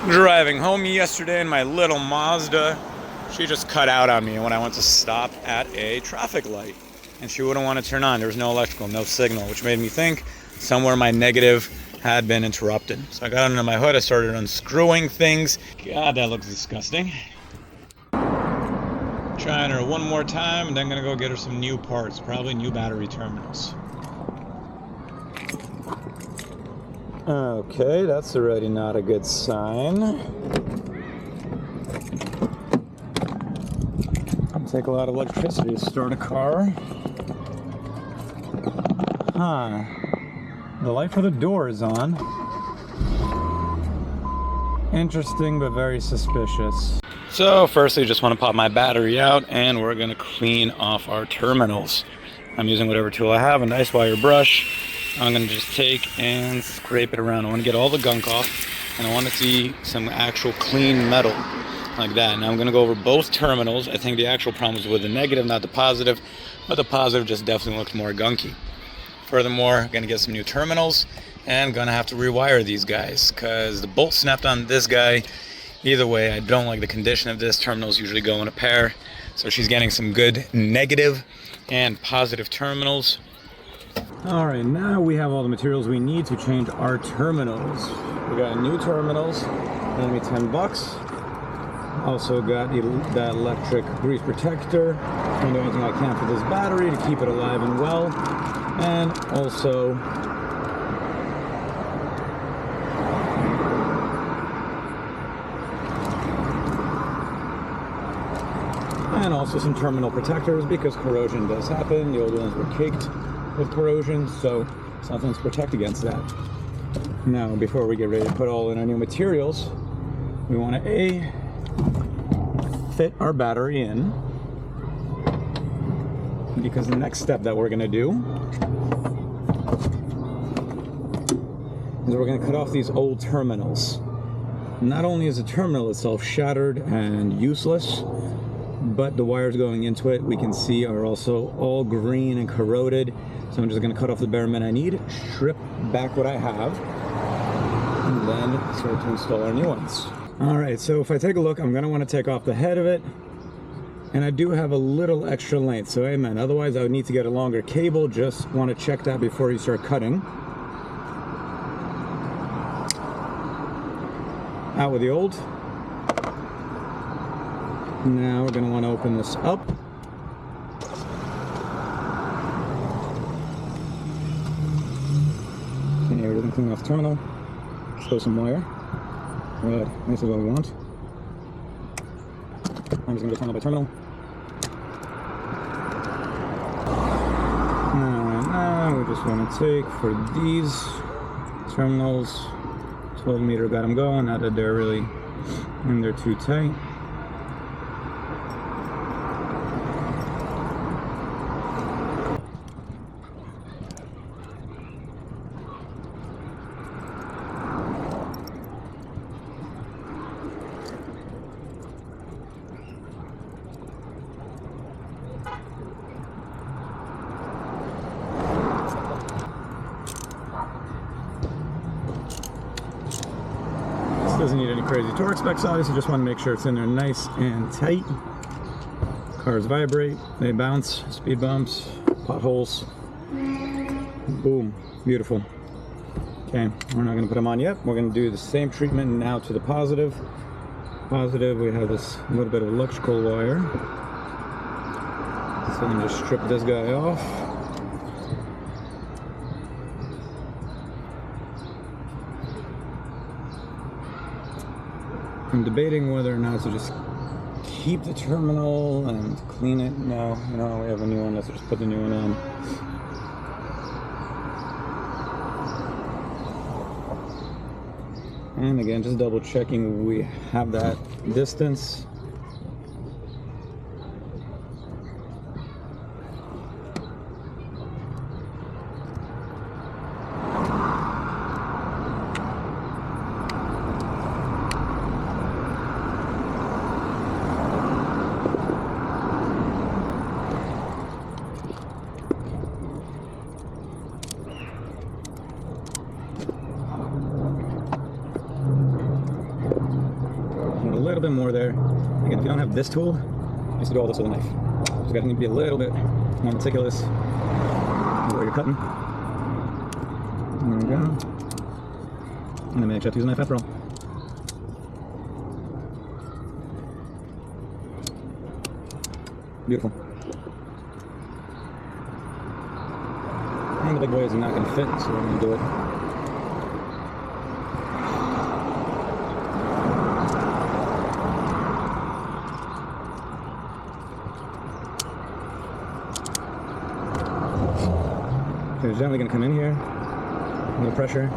Driving home yesterday in my little Mazda, she just cut out on me when I went to stop at a traffic light. And she wouldn't want to turn on. There was no electrical, no signal, which made me think somewhere my negative had been interrupted. So I got under my hood, I started unscrewing things. God, that looks disgusting. Trying her one more time, and then gonna go get her some new parts, probably new battery terminals. Okay, that's already not a good sign. It'll take a lot of electricity to start a car. Huh. The light for the door is on. Interesting, but very suspicious. So, firstly, just want to pop my battery out, and we're going to clean off our terminals. I'm using whatever tool I have, a nice wire brush. I'm going to just take and scrape it around. I want to get all the gunk off, and I want to see some actual clean metal, like that. Now I'm going to go over both terminals. I think the actual problem is with the negative, not the positive, but the positive just definitely looks more gunky. Furthermore, I'm going to get some new terminals, and going to have to rewire these guys, because the bolt snapped on this guy. Either way, I don't like the condition of this. Terminals usually go in a pair, so she's getting some good negative and positive terminals. All right, now we have all the materials we need to change our terminals. We got new terminals, that'll be $10. Also got that electric grease protector. I'm gonna do anything I can for this battery to keep it alive and well. And also some terminal protectors, because corrosion does happen. The old ones were caked with corrosion, so something's protect against that. Now, before we get ready to put all in our new materials, we want to fit our battery in, because the next step that we're going to do is we're going to cut off these old terminals. Not only is the terminal itself shattered and useless, but the wires going into it, we can see, are also all green and corroded. So I'm just going to cut off the bare minimum I need, strip back what I have, and then start to install our new ones. All right, so if I take a look, I'm going to want to take off the head of it, and I do have a little extra length, so amen. Otherwise I would need to get a longer cable. Just want to check that before you start cutting. Out with the old. Now we're going to want to open this up. Okay, we're going to clean off the terminal. Let's throw some wire. Red, this is what we want. I'm just going to go terminal by terminal. Alright, now we just want to take, for these terminals, 12 meter, got them going, not that they're really in there too tight. Doesn't need any crazy torque specs, obviously. Just want to make sure it's in there nice and tight. Cars vibrate, they bounce, speed bumps, potholes. Boom, beautiful. Okay, we're not going to put them on yet. We're going to do the same treatment now to the positive. Positive, we have this little bit of electrical wire. So I'm going to just strip this guy off. I'm debating whether or not to just keep the terminal and clean it. No, we have a new one. Let's just put the new one on. And again, just double checking we have that distance. little bit more there. Again, if you don't have this tool, you just do all this with a knife. You just need to be a little bit more meticulous where you're cutting. There we go. And then actually have to use a knife after all. Beautiful. And the big boy is not going to fit, so we're going to do it. Okay, it's generally going to come in here. A little pressure.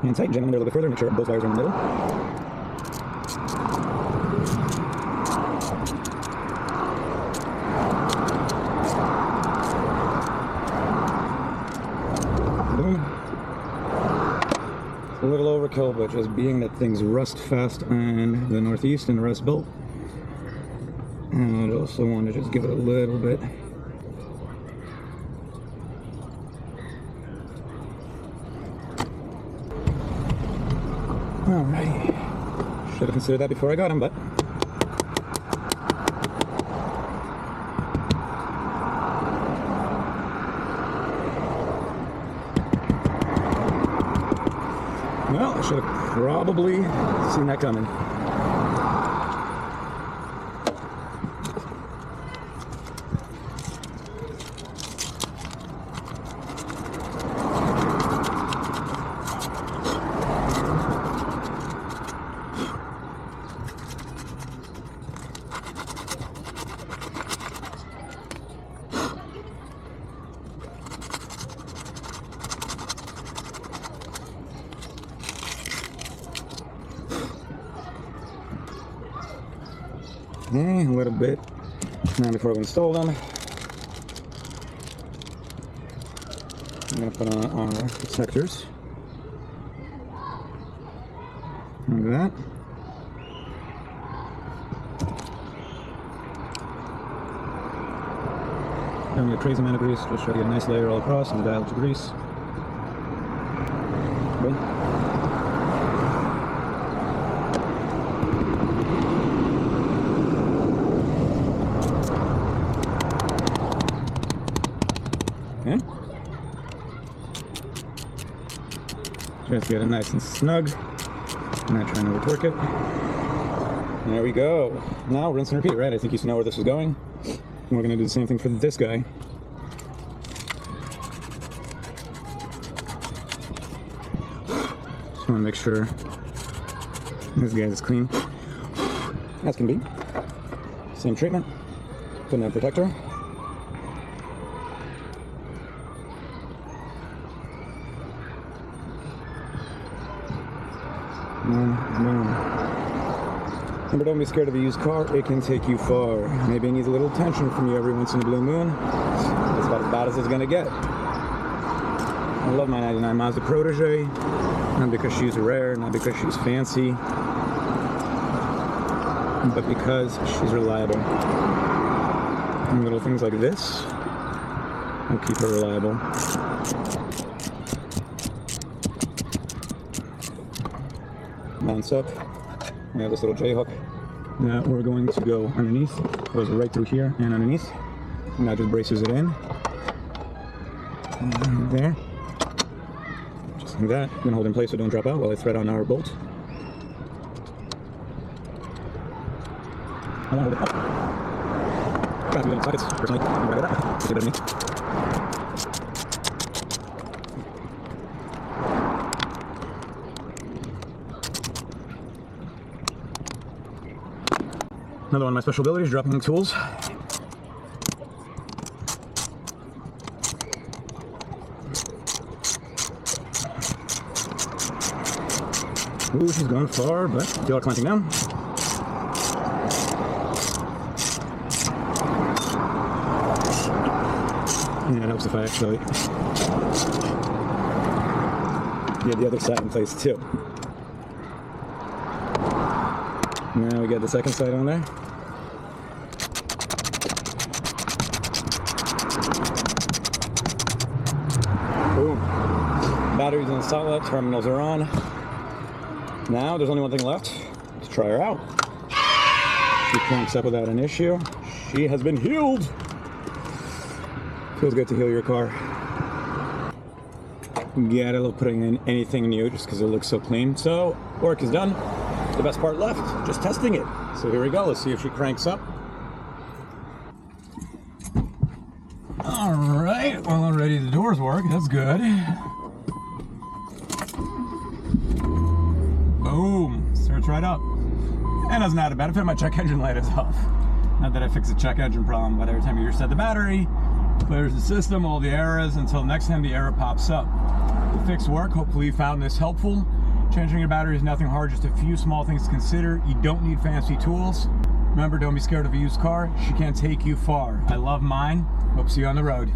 And tighten them in there a little bit further, make sure both wires are in the middle. Boom. It's a little overkill, but just being that things rust fast on the Northeast and the Rust Belt. And I also want to just give it a little bit. Alrighty. Should have considered that before I got him, but well, I should have probably seen that coming. Okay, a little bit now before we install them. I'm going to put on our protectors. Like that. Don't need a crazy amount of grease, just try to get a nice layer all across and the dial to grease. Okay. Okay. Just get it nice and snug. I'm not trying to overwork it. There we go. Now rinse and repeat, right? I think you know where this is going. And we're going to do the same thing for this guy. Just want to make sure this guy is clean as can be. Same treatment. Put in a protector. Remember, don't be scared of a used car. It can take you far. Maybe it needs a little attention from you every once in a blue moon. That's about as bad as it's gonna get. I love my 99 Mazda Protege. Not because she's rare, not because she's fancy, but because she's reliable. And little things like this will keep her reliable. mounts up. We have this little J hook that we're going to go underneath. Goes right through here and underneath. And that just braces it in. And there. Just like that. I'm gonna hold it in place so it don't drop out while I thread on our bolt. I want to hold it up. Try to do it in sockets, personally. I'm gonna that. It's a bit of me. Another one of my special abilities, dropping tools. Ooh, she's gone far, but still clamping down. Yeah, it helps if I actually get the other side in place too. Now we got the second side on there. Boom. Batteries in solid, terminals are on. Now there's only one thing left. Let's try her out. She cranks up without an issue. She has been healed. Feels good to heal your car. Gotta love putting in anything new just because it looks so clean. So work is done. The best part left, just testing it. So here we go. Let's see if she cranks up. All right. Well, already the doors work. That's good. Boom. Starts right up. And as an added benefit, my check engine light is off. Not that I fixed the check engine problem, but every time you reset the battery, clears the system, all the errors, until next time the error pops up. The fix work. Hopefully you found this helpful. Changing your battery is nothing hard, just a few small things to consider. You don't need fancy tools. Remember, don't be scared of a used car. She can't take you far. I love mine. Hope to see you on the road.